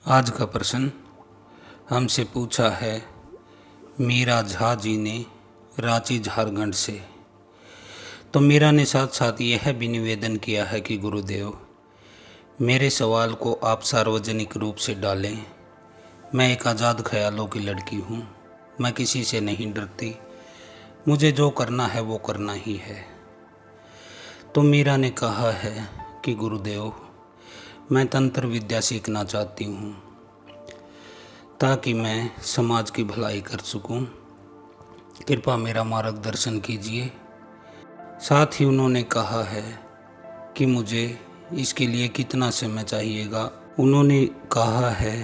आज का प्रश्न हमसे पूछा है मीरा झा जी ने रांची झारखंड से। तो मीरा ने साथ साथ यह भी निवेदन किया है कि गुरुदेव, मेरे सवाल को आप सार्वजनिक रूप से डालें। मैं एक आज़ाद ख्यालों की लड़की हूँ, मैं किसी से नहीं डरती, मुझे जो करना है वो करना ही है। तो मीरा ने कहा है कि गुरुदेव, मैं तंत्र विद्या सीखना चाहती हूँ ताकि मैं समाज की भलाई कर सकूँ। कृपया मेरा मार्गदर्शन कीजिए। साथ ही उन्होंने कहा है कि मुझे इसके लिए कितना समय चाहिएगा। उन्होंने कहा है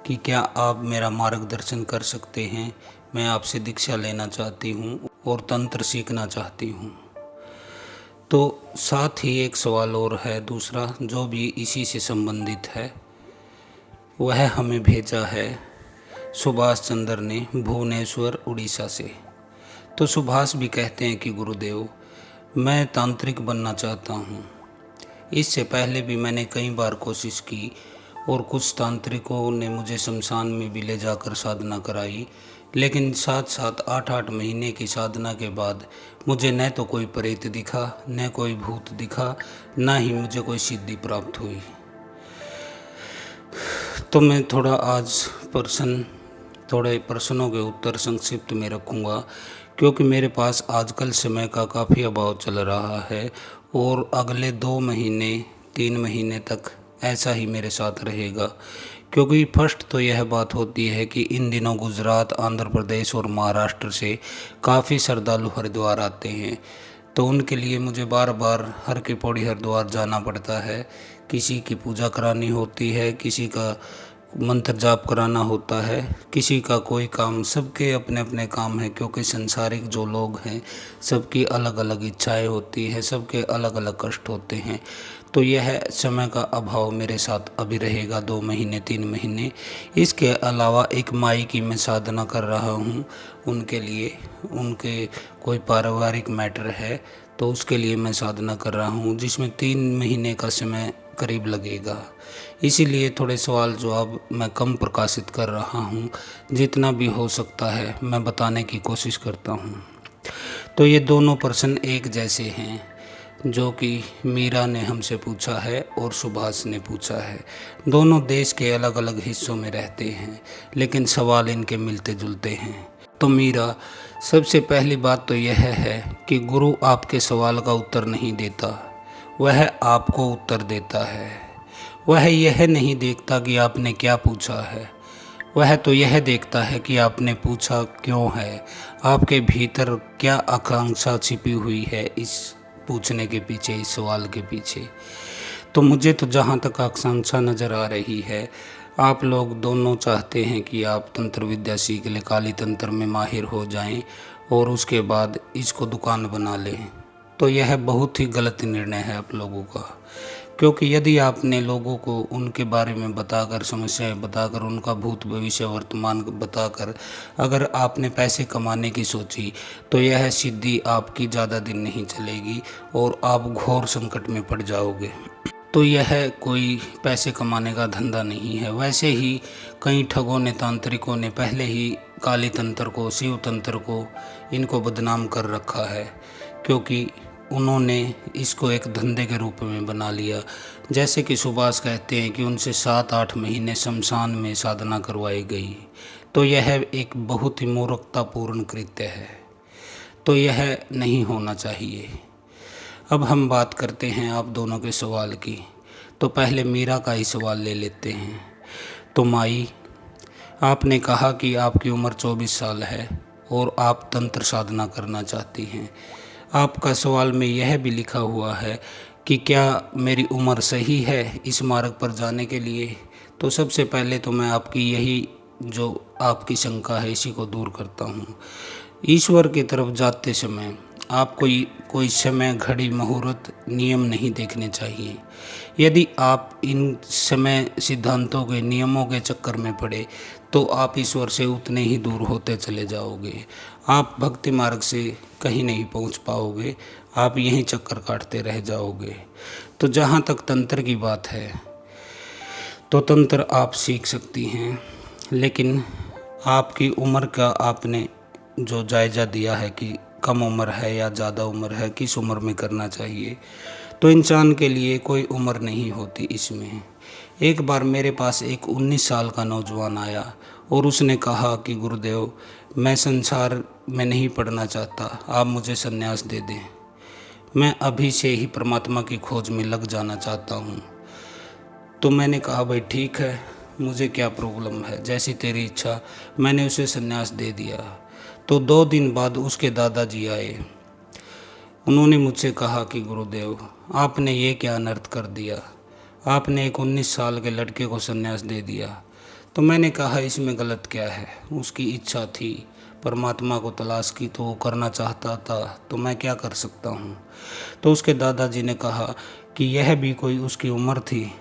कि क्या आप मेरा मार्गदर्शन कर सकते हैं, मैं आपसे दीक्षा लेना चाहती हूँ और तंत्र सीखना चाहती हूँ। तो साथ ही एक सवाल और है दूसरा, जो भी इसी से संबंधित है। वह हमें भेजा है सुभाष चंद्र ने भुवनेश्वर उड़ीसा से। तो सुभाष भी कहते हैं कि गुरुदेव, मैं तांत्रिक बनना चाहता हूँ। इससे पहले भी मैंने कई बार कोशिश की और कुछ तांत्रिकों ने मुझे शमशान में भी ले जाकर साधना कराई, लेकिन साथ साथ 8-8 महीने की साधना के बाद मुझे न तो कोई प्रेत दिखा, न कोई भूत दिखा, न ही मुझे कोई सिद्धि प्राप्त हुई। तो मैं थोड़े प्रश्नों के उत्तर संक्षिप्त में रखूँगा, क्योंकि मेरे पास आजकल समय का काफ़ी अभाव चल रहा है और अगले 2 महीने 3 महीने तक ऐसा ही मेरे साथ रहेगा। क्योंकि फर्स्ट तो यह बात होती है कि इन दिनों गुजरात, आंध्र प्रदेश और महाराष्ट्र से काफ़ी श्रद्धालु हरिद्वार आते हैं। तो उनके लिए मुझे बार बार हर की पौड़ी हरिद्वार जाना पड़ता है। किसी की पूजा करानी होती है, किसी का मंत्र जाप कराना होता है, किसी का कोई काम, सबके अपने अपने काम हैं। क्योंकि संसारिक जो लोग हैं सबकी अलग अलग इच्छाएं होती हैं, सबके अलग अलग कष्ट होते हैं। तो यह समय का अभाव मेरे साथ अभी रहेगा 2 महीने 3 महीने। इसके अलावा एक माई की मैं साधना कर रहा हूँ, उनके लिए, उनके कोई पारिवारिक मैटर है तो उसके लिए मैं साधना कर रहा हूँ, जिसमें 3 महीने का समय करीब लगेगा। इसीलिए थोड़े सवाल जवाब मैं कम प्रकाशित कर रहा हूँ, जितना भी हो सकता है मैं बताने की कोशिश करता हूँ। तो ये दोनों प्रश्न एक जैसे हैं, जो कि मीरा ने हमसे पूछा है और सुभाष ने पूछा है। दोनों देश के अलग अलग हिस्सों में रहते हैं, लेकिन सवाल इनके मिलते जुलते हैं। तो मीरा, सबसे पहली बात तो यह है कि गुरु आपके सवाल का उत्तर नहीं देता, वह आपको उत्तर देता है। वह यह नहीं देखता कि आपने क्या पूछा है, वह तो यह देखता है कि आपने पूछा क्यों है, आपके भीतर क्या आकांक्षा छिपी हुई है इस पूछने के पीछे, इस सवाल के पीछे। तो मुझे तो जहाँ तक आकांक्षा नज़र आ रही है, आप लोग दोनों चाहते हैं कि आप तंत्र विद्या सीख लें, काली तंत्र में माहिर हो जाएं और उसके बाद इसको दुकान बना लें। तो यह बहुत ही गलत निर्णय है आप लोगों का। क्योंकि यदि आपने लोगों को उनके बारे में बताकर, समस्याएं बताकर, उनका भूत भविष्य वर्तमान बताकर अगर आपने पैसे कमाने की सोची, तो यह सिद्धि आपकी ज़्यादा दिन नहीं चलेगी और आप घोर संकट में पड़ जाओगे। तो यह कोई पैसे कमाने का धंधा नहीं है। वैसे ही कई ठगों ने, तांत्रिकों ने पहले ही काली तंत्र को, शिव तंत्र को, इनको बदनाम कर रखा है, क्योंकि उन्होंने इसको एक धंधे के रूप में बना लिया। जैसे कि सुभाष कहते हैं कि उनसे 7-8 महीने शमशान में साधना करवाई गई। तो यह एक बहुत ही मूर्खतापूर्ण कृत्य है, तो यह नहीं होना चाहिए। अब हम बात करते हैं आप दोनों के सवाल की। तो पहले मीरा का ही सवाल ले लेते हैं। तो माई, आपने कहा कि आपकी उम्र 24 साल है और आप तंत्र साधना करना चाहती हैं। आपका सवाल में यह भी लिखा हुआ है कि क्या मेरी उम्र सही है इस मार्ग पर जाने के लिए। तो सबसे पहले तो मैं आपकी यही जो आपकी शंका है इसी को दूर करता हूँ। ईश्वर की तरफ जाते समय आपको कोई समय, घड़ी, मुहूर्त, नियम नहीं देखने चाहिए। यदि आप इन समय सिद्धांतों के, नियमों के चक्कर में पड़े तो आप ईश्वर से उतने ही दूर होते चले जाओगे। आप भक्ति मार्ग से कहीं नहीं पहुंच पाओगे, आप यहीं चक्कर काटते रह जाओगे। तो जहाँ तक तंत्र की बात है, तो तंत्र आप सीख सकती हैं। लेकिन आपकी उम्र का आपने जो जायज़ा दिया है कि कम उम्र है या ज़्यादा उम्र है, किस उम्र में करना चाहिए, तो इंसान के लिए कोई उम्र नहीं होती इसमें। एक बार मेरे पास एक 19 साल का नौजवान आया और उसने कहा कि गुरुदेव, मैं संसार में नहीं पढ़ना चाहता, आप मुझे संन्यास दे दें। मैं अभी से ही परमात्मा की खोज में लग जाना चाहता हूँ। तो मैंने कहा भाई ठीक है, मुझे क्या प्रॉब्लम है, जैसी तेरी इच्छा। मैंने उसे संन्यास दे दिया। तो 2 दिन बाद उसके दादाजी आए। उन्होंने मुझसे कहा कि गुरुदेव, आपने ये क्या अनर्थ कर दिया, आपने एक 19 साल के लड़के को संन्यास दे दिया। तो मैंने कहा इसमें गलत क्या है, उसकी इच्छा थी, परमात्मा को तलाश की तो वो करना चाहता था, तो मैं क्या कर सकता हूँ। तो उसके दादाजी ने कहा कि यह भी कोई उसकी उम्र थी,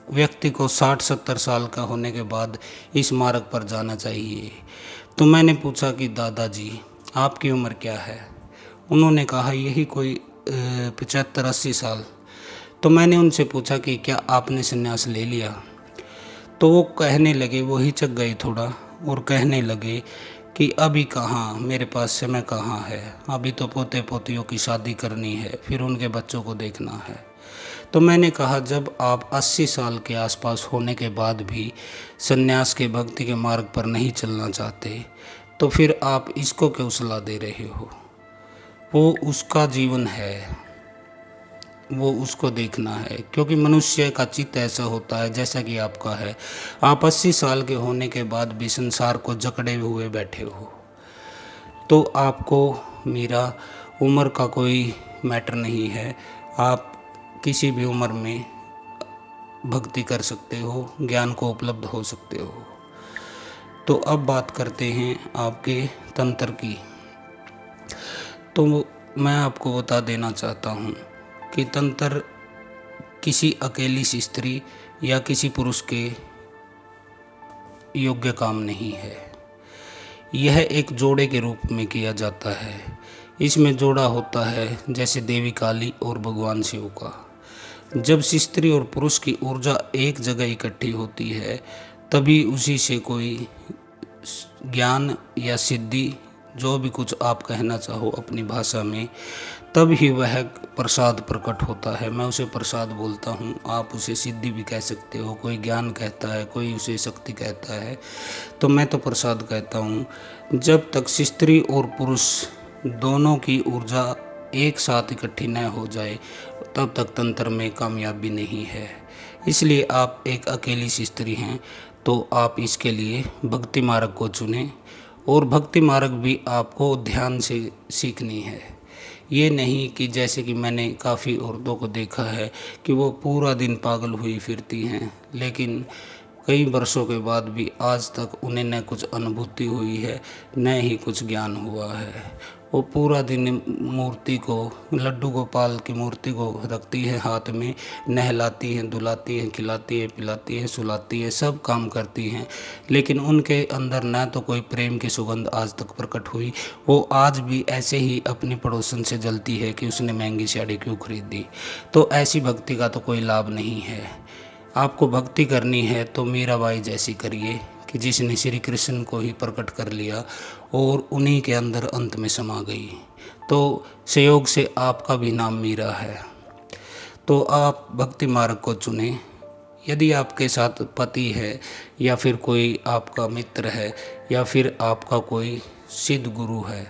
व्यक्ति को 60-70 साल का होने के बाद इस मार्ग पर जाना चाहिए। तो मैंने पूछा कि दादाजी आपकी उम्र क्या है। उन्होंने कहा यही कोई 75-80 साल। तो मैंने उनसे पूछा कि क्या आपने संन्यास ले लिया। तो वो कहने लगे, वो हिचक गए थोड़ा और कहने लगे कि अभी कहाँ, मेरे पास समय कहाँ है, अभी तो पोते पोतियों की शादी करनी है, फिर उनके बच्चों को देखना है। तो मैंने कहा जब आप 80 साल के आसपास होने के बाद भी संन्यास के भक्ति के मार्ग पर नहीं चलना चाहते, तो फिर आप इसको क्यों सलाह दे रहे हो। वो उसका जीवन है, वो उसको देखना है, क्योंकि मनुष्य का चित्त ऐसा होता है जैसा कि आपका है। आप 80 साल के होने के बाद भी संसार को जकड़े हुए बैठे हो। तो आपको मेरा उम्र का कोई मैटर नहीं है, आप किसी भी उम्र में भक्ति कर सकते हो, ज्ञान को उपलब्ध हो सकते हो। तो अब बात करते हैं आपके तंत्र की। तो मैं आपको बता देना चाहता हूँ कि तंत्र किसी अकेली स्त्री या किसी पुरुष के योग्य काम नहीं है। यह एक जोड़े के रूप में किया जाता है। इसमें जोड़ा होता है जैसे देवी काली और भगवान शिव का। जब स्त्री और पुरुष की ऊर्जा एक जगह इकट्ठी होती है, तभी उसी से कोई ज्ञान या सिद्धि, जो भी कुछ आप कहना चाहो अपनी भाषा में, तब ही वह प्रसाद प्रकट होता है। मैं उसे प्रसाद बोलता हूँ, आप उसे सिद्धि भी कह सकते हो, कोई ज्ञान कहता है, कोई उसे शक्ति कहता है, तो मैं तो प्रसाद कहता हूँ। जब तक स्त्री और पुरुष दोनों की ऊर्जा एक साथ इकट्ठी न हो जाए, तब तक तंत्र में कामयाबी नहीं है। इसलिए आप एक अकेली स्त्री हैं, तो आप इसके लिए भक्ति मार्ग को चुनें। और भक्ति मार्ग भी आपको ध्यान से सीखनी है। ये नहीं कि जैसे कि मैंने काफ़ी औरतों को देखा है कि वो पूरा दिन पागल हुई फिरती हैं, लेकिन कई वर्षों के बाद भी आज तक उन्हें न कुछ अनुभूति हुई है, न ही कुछ ज्ञान हुआ है। वो पूरा दिन मूर्ति को, लड्डू गोपाल की मूर्ति को रखती है हाथ में, नहलाती हैं, धुलाती हैं, खिलाती है, पिलाती है, सुलाती है, सब काम करती हैं, लेकिन उनके अंदर न तो कोई प्रेम की सुगंध आज तक प्रकट हुई। वो आज भी ऐसे ही अपनी पड़ोसन से जलती है कि उसने महंगी साड़ी क्यों खरीदी। तो ऐसी भक्ति का तो कोई लाभ नहीं है। आपको भक्ति करनी है तो मीराबाई जैसी करिए कि जिसने श्री कृष्ण को ही प्रकट कर लिया और उन्हीं के अंदर अंत में समा गई। तो संयोग से आपका भी नाम मीरा है। तो आप भक्ति मार्ग को चुनें। यदि आपके साथ पति है या फिर कोई आपका मित्र है या फिर आपका कोई सिद्ध गुरु है,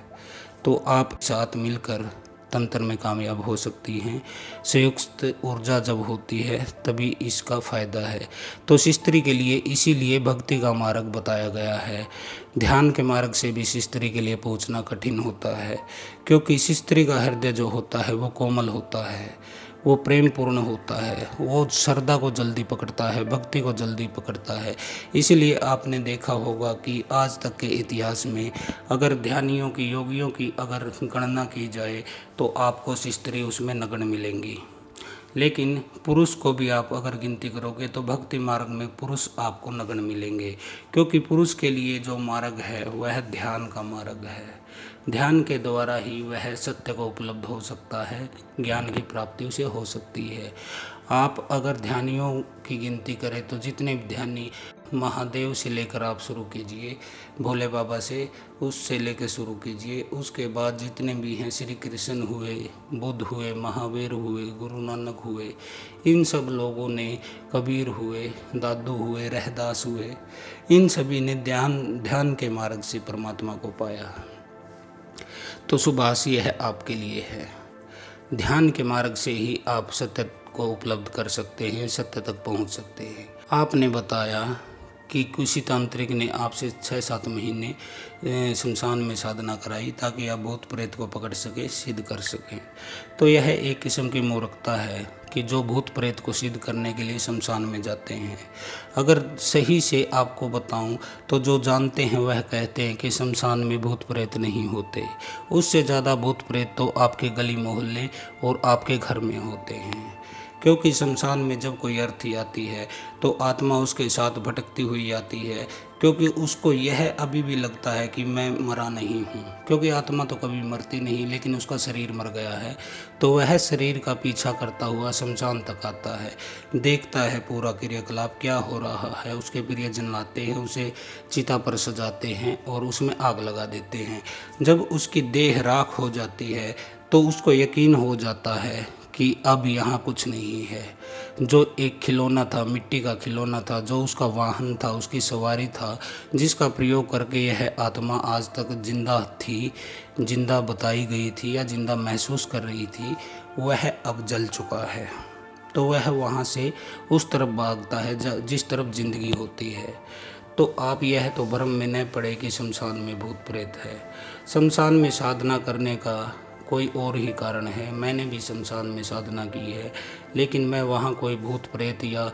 तो आप साथ मिलकर तंत्र में कामयाब हो सकती हैं। संयुक्त ऊर्जा जब होती है तभी इसका फ़ायदा है। तो स्त्री के लिए इसीलिए भक्ति का मार्ग बताया गया है। ध्यान के मार्ग से भी स्त्री के लिए पहुंचना कठिन होता है, क्योंकि स्त्री का हृदय जो होता है वो कोमल होता है, वो प्रेम पूर्ण होता है, वो श्रद्धा को जल्दी पकड़ता है, भक्ति को जल्दी पकड़ता है। इसीलिए आपने देखा होगा कि आज तक के इतिहास में अगर ध्यानियों की, योगियों की अगर गणना की जाए तो आपको स्त्री उसमें नगण्य मिलेंगी। लेकिन पुरुष को भी आप अगर गिनती करोगे तो भक्ति मार्ग में पुरुष आपको नगण्य मिलेंगे, क्योंकि पुरुष के लिए जो मार्ग है वह ध्यान का मार्ग है। ध्यान के द्वारा ही वह सत्य को उपलब्ध हो सकता है, ज्ञान की प्राप्ति उसे हो सकती है। आप अगर ध्यानियों की गिनती करें तो जितने भी ध्यानी, महादेव से लेकर आप शुरू कीजिए, भोले बाबा से, उससे लेकर शुरू कीजिए, उसके बाद जितने भी हैं, श्री कृष्ण हुए, बुद्ध हुए, महावीर हुए, गुरु नानक हुए, इन सब लोगों ने, कबीर हुए, दादू हुए, रहदास हुए, इन सभी ने ध्यान के मार्ग से परमात्मा को पाया। तो सुभाष यह आपके लिए है। ध्यान के मार्ग से ही आप सत्य को उपलब्ध कर सकते हैं, सत्य तक पहुंच सकते हैं। आपने बताया कि किसी तांत्रिक ने आपसे 6-7 महीने शमशान में साधना कराई ताकि आप भूत प्रेत को पकड़ सके, सिद्ध कर सकें। तो यह एक किस्म की मूर्खता है कि जो भूत प्रेत को सिद्ध करने के लिए शमशान में जाते हैं। अगर सही से आपको बताऊं तो जो जानते हैं वह कहते हैं कि शमशान में भूत प्रेत नहीं होते, उससे ज़्यादा भूत प्रेत तो आपके गली मोहल्ले और आपके घर में होते हैं। क्योंकि शमशान में जब कोई अर्थी आती है तो आत्मा उसके साथ भटकती हुई आती है, क्योंकि उसको यह अभी भी लगता है कि मैं मरा नहीं हूँ, क्योंकि आत्मा तो कभी मरती नहीं, लेकिन उसका शरीर मर गया है। तो वह शरीर का पीछा करता हुआ शमशान तक आता है, देखता है पूरा क्रियाकलाप क्या हो रहा है, उसके प्रियजन लाते हैं, उसे चिता पर सजाते हैं और उसमें आग लगा देते हैं। जब उसकी देह राख हो जाती है तो उसको यकीन हो जाता है कि अब यहाँ कुछ नहीं है। जो एक खिलौना था, मिट्टी का खिलौना था, जो उसका वाहन था, उसकी सवारी था, जिसका प्रयोग करके यह आत्मा आज तक जिंदा थी, जिंदा बताई गई थी या जिंदा महसूस कर रही थी, वह अब जल चुका है। तो वह वहाँ से उस तरफ भागता है जिस तरफ जिंदगी होती है। तो आप यह तो भ्रम में न पड़े कि शमशान में भूत प्रेत है। शमशान में साधना करने का कोई और ही कारण है। मैंने भी शमशान में साधना की है, लेकिन मैं वहाँ कोई भूत प्रेत या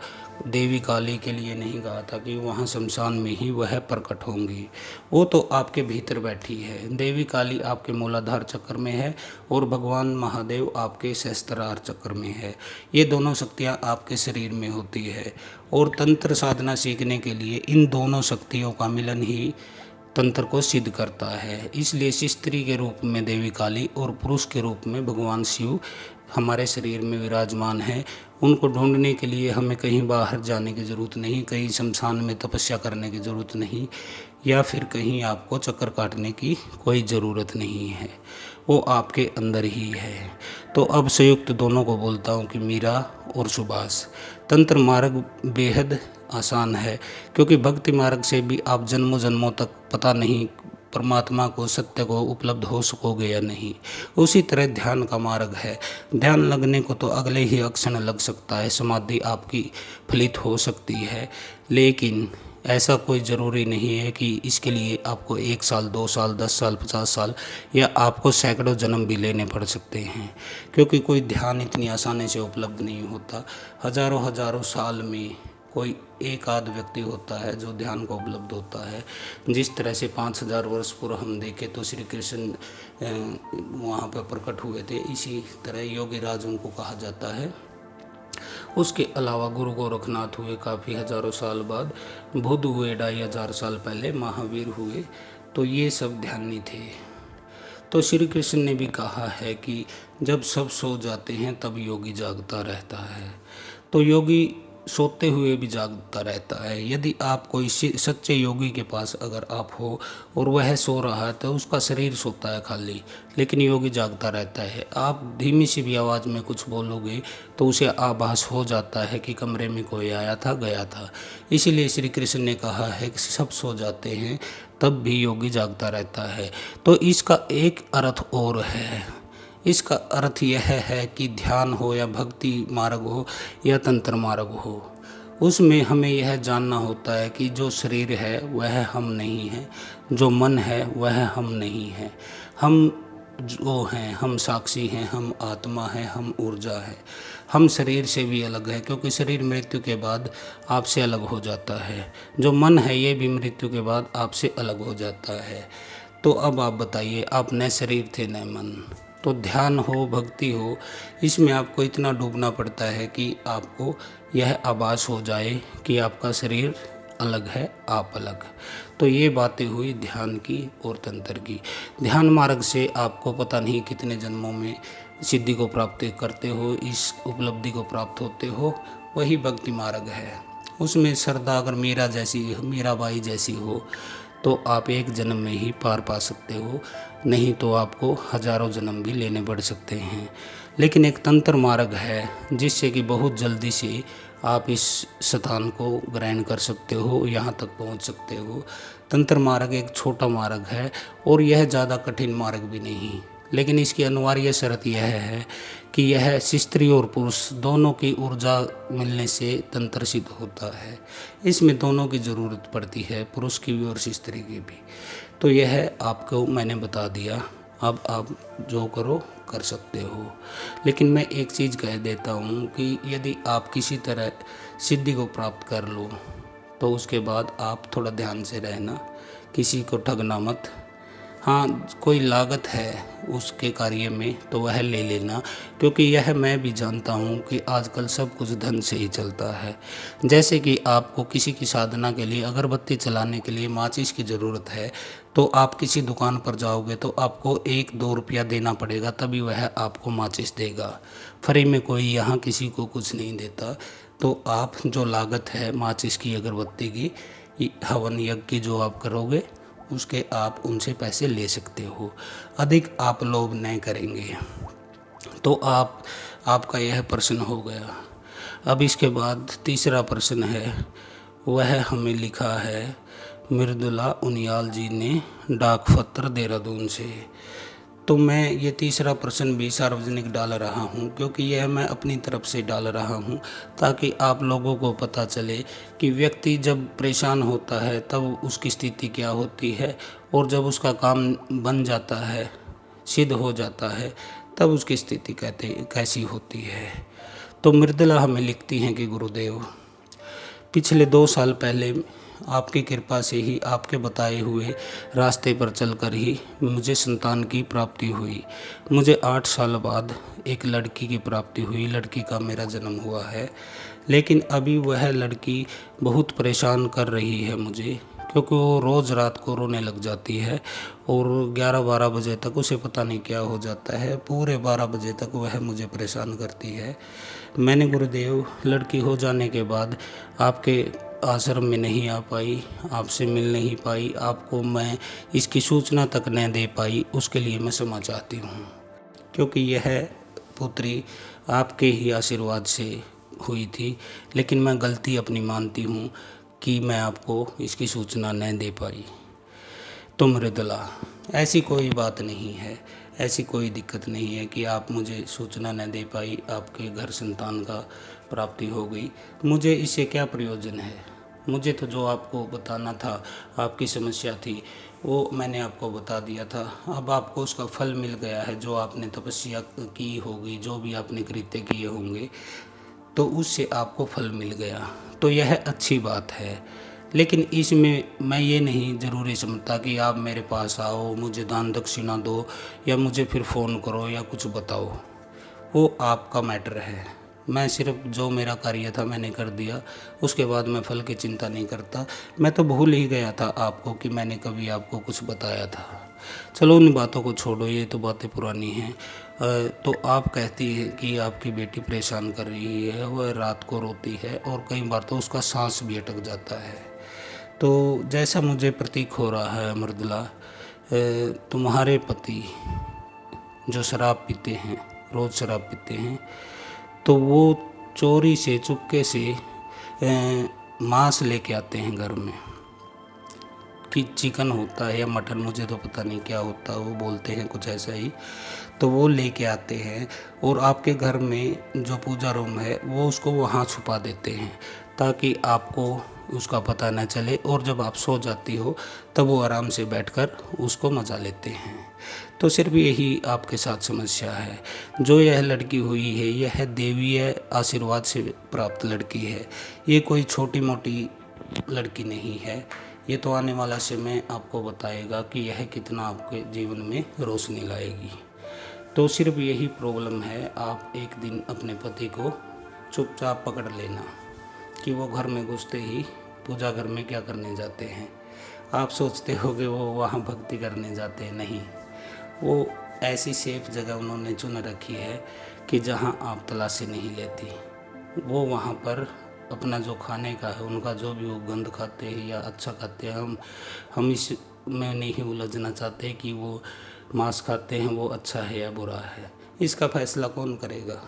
देवी काली के लिए नहीं गया था कि वहाँ शमशान में ही वह प्रकट होंगी। वो तो आपके भीतर बैठी है। देवी काली आपके मूलाधार चक्र में है और भगवान महादेव आपके सहस्त्रार चक्र में है। ये दोनों शक्तियाँ आपके शरीर में होती है और तंत्र साधना सीखने के लिए इन दोनों शक्तियों का मिलन ही तंत्र को सिद्ध करता है। इसलिए स्त्री के रूप में देवी काली और पुरुष के रूप में भगवान शिव हमारे शरीर में विराजमान है। उनको ढूंढने के लिए हमें कहीं बाहर जाने की ज़रूरत नहीं, कहीं शमशान में तपस्या करने की ज़रूरत नहीं, या फिर कहीं आपको चक्कर काटने की कोई ज़रूरत नहीं है, वो आपके अंदर ही है। तो अब संयुक्त दोनों को बोलता हूँ कि मीरा और सुभाष। तंत्र मार्ग बेहद आसान है, क्योंकि भक्ति मार्ग से भी आप जन्मों जन्मों तक पता नहीं परमात्मा को, सत्य को उपलब्ध हो सकोगे या नहीं। उसी तरह ध्यान का मार्ग है। ध्यान लगने को तो अगले ही क्षण लग सकता है, समाधि आपकी फलित हो सकती है, लेकिन ऐसा कोई ज़रूरी नहीं है कि इसके लिए आपको 1 साल, 2 साल, 10 साल, 50 साल या आपको सैकड़ों जन्म भी लेने पड़ सकते हैं, क्योंकि कोई ध्यान इतनी आसानी से उपलब्ध नहीं होता। हजारों हजारों साल में कोई एक आध व्यक्ति होता है जो ध्यान को उपलब्ध होता है। जिस तरह से 5000 वर्ष पूर्व हम देखें तो श्री कृष्ण वहाँ पर प्रकट हुए थे, इसी तरह योगी राज उनको कहा जाता है। उसके अलावा गुरु गोरखनाथ हुए काफ़ी हजारों साल बाद, बुद्ध हुए 2500 साल पहले, महावीर हुए, तो ये सब ध्यानी थे। तो श्री कृष्ण ने भी कहा है कि जब सब सो जाते हैं तब योगी जागता रहता है। तो योगी सोते हुए भी जागता रहता है। यदि आप कोई सच्चे योगी के पास अगर आप हो और वह सो रहा है तो उसका शरीर सोता है खाली, लेकिन योगी जागता रहता है। आप धीमी सी भी आवाज़ में कुछ बोलोगे तो उसे आभास हो जाता है कि कमरे में कोई आया था, गया था। इसीलिए श्री कृष्ण ने कहा है कि सब सो जाते हैं तब भी योगी जागता रहता है। तो इसका एक अर्थ और है। इसका अर्थ यह है कि ध्यान हो या भक्ति मार्ग हो या तंत्र मार्ग हो, उसमें हमें यह जानना होता है कि जो शरीर है वह हम नहीं हैं, जो मन है वह हम नहीं हैं। हम जो हैं, हम साक्षी हैं, हम आत्मा हैं, हम ऊर्जा है। हम शरीर से भी अलग है, क्योंकि शरीर मृत्यु के बाद आपसे अलग हो जाता है। जो मन है ये भी मृत्यु के बाद आपसे अलग हो जाता है। तो अब आप बताइए, आप न शरीर थे न मन। तो ध्यान हो, भक्ति हो, इसमें आपको इतना डूबना पड़ता है कि आपको यह आभास हो जाए कि आपका शरीर अलग है, आप अलग। तो ये बातें हुई ध्यान की और तंत्र की। ध्यान मार्ग से आपको पता नहीं कितने जन्मों में सिद्धि को प्राप्त करते हो, इस उपलब्धि को प्राप्त होते हो, वही भक्ति मार्ग है। उसमें श्रद्धा अगर मीराबाई जैसी हो तो आप एक जन्म में ही पार पा सकते हो, नहीं तो आपको हजारों जन्म भी लेने पड़ सकते हैं। लेकिन एक तंत्र मार्ग है जिससे कि बहुत जल्दी से आप इस स्थान को ग्रहण कर सकते हो, यहाँ तक पहुँच सकते हो। तंत्र मार्ग एक छोटा मार्ग है और यह ज़्यादा कठिन मार्ग भी नहीं, लेकिन इसकी अनिवार्य शर्त यह है कि यह स्त्री और पुरुष दोनों की ऊर्जा मिलने से तंत्र सिद्ध होता है। इसमें दोनों की ज़रूरत पड़ती है, पुरुष की भी और स्त्री की भी। तो यह आपको मैंने बता दिया, अब आप जो करो कर सकते हो। लेकिन मैं एक चीज़ कह देता हूँ कि यदि आप किसी तरह सिद्धि को प्राप्त कर लो तो उसके बाद आप थोड़ा ध्यान से रहना, किसी को ठगना मत। हाँ, कोई लागत है उसके कार्य में तो वह ले लेना, क्योंकि यह मैं भी जानता हूँ कि आजकल सब कुछ धन से ही चलता है। जैसे कि आपको किसी की साधना के लिए अगरबत्ती चलाने के लिए माचिस की ज़रूरत है, तो आप किसी दुकान पर जाओगे तो आपको 1-2 रुपया देना पड़ेगा, तभी वह आपको माचिस देगा। फ्री में कोई यहाँ किसी को कुछ नहीं देता। तो आप जो लागत है माचिस की, अगरबत्ती की, हवन यज्ञ की जो आप करोगे उसके आप उनसे पैसे ले सकते हो। अधिक आप लोभ नहीं करेंगे। तो आपका यह प्रश्न हो गया। अब इसके बाद तीसरा प्रश्न है, वह हमें लिखा है मृदुला उनियाल जी ने, डाक पत्र देहरादून से। तो मैं ये तीसरा प्रश्न भी सार्वजनिक डाल रहा हूँ, क्योंकि यह मैं अपनी तरफ से डाल रहा हूँ ताकि आप लोगों को पता चले कि व्यक्ति जब परेशान होता है तब उसकी स्थिति क्या होती है, और जब उसका काम बन जाता है, सिद्ध हो जाता है, तब उसकी स्थिति कैसी होती है। तो मृदुला हमें लिखती हैं कि गुरुदेव, पिछले 2 साल पहले आपकी कृपा से ही, आपके बताए हुए रास्ते पर चलकर ही मुझे संतान की प्राप्ति हुई। मुझे 8 साल बाद एक लड़की की प्राप्ति हुई, लड़की का मेरा जन्म हुआ है। लेकिन अभी वह लड़की बहुत परेशान कर रही है मुझे, क्योंकि वो रोज़ रात को रोने लग जाती है और 11-12 बजे तक उसे पता नहीं क्या हो जाता है, पूरे 12 बजे तक वह मुझे परेशान करती है। मैंने गुरुदेव लड़की हो जाने के बाद आपके आश्रम में नहीं आ पाई, आपसे मिल नहीं पाई, आपको मैं इसकी सूचना तक न दे पाई, उसके लिए मैं क्षमा चाहती हूँ, क्योंकि यह पुत्री आपके ही आशीर्वाद से हुई थी। लेकिन मैं गलती अपनी मानती हूँ कि मैं आपको इसकी सूचना न दे पाई। तो मृदुला, ऐसी कोई बात नहीं है, ऐसी कोई दिक्कत नहीं है कि आप मुझे सूचना न दे पाई, आपके घर संतान का प्राप्ति हो गई। मुझे इससे क्या प्रयोजन है? मुझे तो जो आपको बताना था, आपकी समस्या थी, वो मैंने आपको बता दिया था। अब आपको उसका फल मिल गया है, जो आपने तपस्या की होगी, जो भी आपने कृत्य किए होंगे, तो उससे आपको फल मिल गया, तो यह अच्छी बात है। लेकिन इसमें मैं ये नहीं ज़रूरी समझता कि आप मेरे पास आओ, मुझे दान दक्षिणा दो, या मुझे फिर फ़ोन करो या कुछ बताओ, वो आपका मैटर है। मैं सिर्फ जो मेरा कार्य था मैंने कर दिया, उसके बाद मैं फल की चिंता नहीं करता। मैं तो भूल ही गया था आपको कि मैंने कभी आपको कुछ बताया था। चलो उन बातों को छोड़ो, ये तो बातें पुरानी हैं। तो आप कहती हैं कि आपकी बेटी परेशान कर रही है, वह रात को रोती है और कई बार तो उसका सांस भी अटक जाता है। तो जैसा मुझे प्रतीक हो रहा है मृदुला, तुम्हारे पति जो शराब पीते हैं, रोज़ शराब पीते हैं, तो वो चोरी से चुपके से मांस लेके आते हैं घर में, कि चिकन होता है या मटन, मुझे तो पता नहीं क्या होता है, वो बोलते हैं कुछ ऐसा ही। तो वो लेके आते हैं और आपके घर में जो पूजा रूम है वो उसको वहाँ छुपा देते हैं, ताकि आपको उसका पता न चले, और जब आप सो जाती हो तब वो आराम से बैठकर उसको मजा लेते हैं। तो सिर्फ यही आपके साथ समस्या है। जो यह लड़की हुई है, यह देवीय आशीर्वाद से प्राप्त लड़की है, ये कोई छोटी मोटी लड़की नहीं है। ये तो आने वाला समय आपको बताएगा कि यह कितना आपके जीवन में रोशनी लाएगी। तो सिर्फ यही प्रॉब्लम है, आप एक दिन अपने पति को चुपचाप पकड़ लेना कि वो घर में घुसते ही पूजा घर में क्या करने जाते हैं। आप सोचते होगे वो वहाँ भक्ति करने जाते हैं, नहीं, वो ऐसी सेफ जगह उन्होंने चुन रखी है कि जहां आप तलाशी नहीं लेती। वो वहां पर अपना जो खाने का है, उनका जो भी वो गंद खाते हैं या अच्छा खाते हैं, हम इसमें नहीं उलझना चाहते कि वो मांस खाते हैं वो अच्छा है या बुरा है। इसका फैसला कौन करेगा?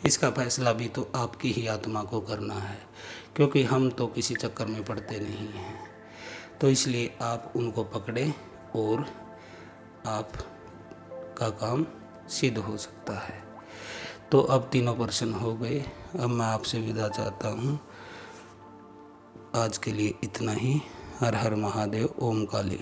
इसका फैसला भी तो आपकी ही आत्मा को करना है, क्योंकि हम तो किसी चक्कर में पड़ते नहीं हैं। तो इसलिए आप उनको पकड़ें और आपका काम सिद्ध हो सकता है। तो अब तीनों प्रश्न हो गए। अब मैं आपसे विदा चाहता हूँ। आज के लिए इतना ही। हर हर महादेव। ओम काली।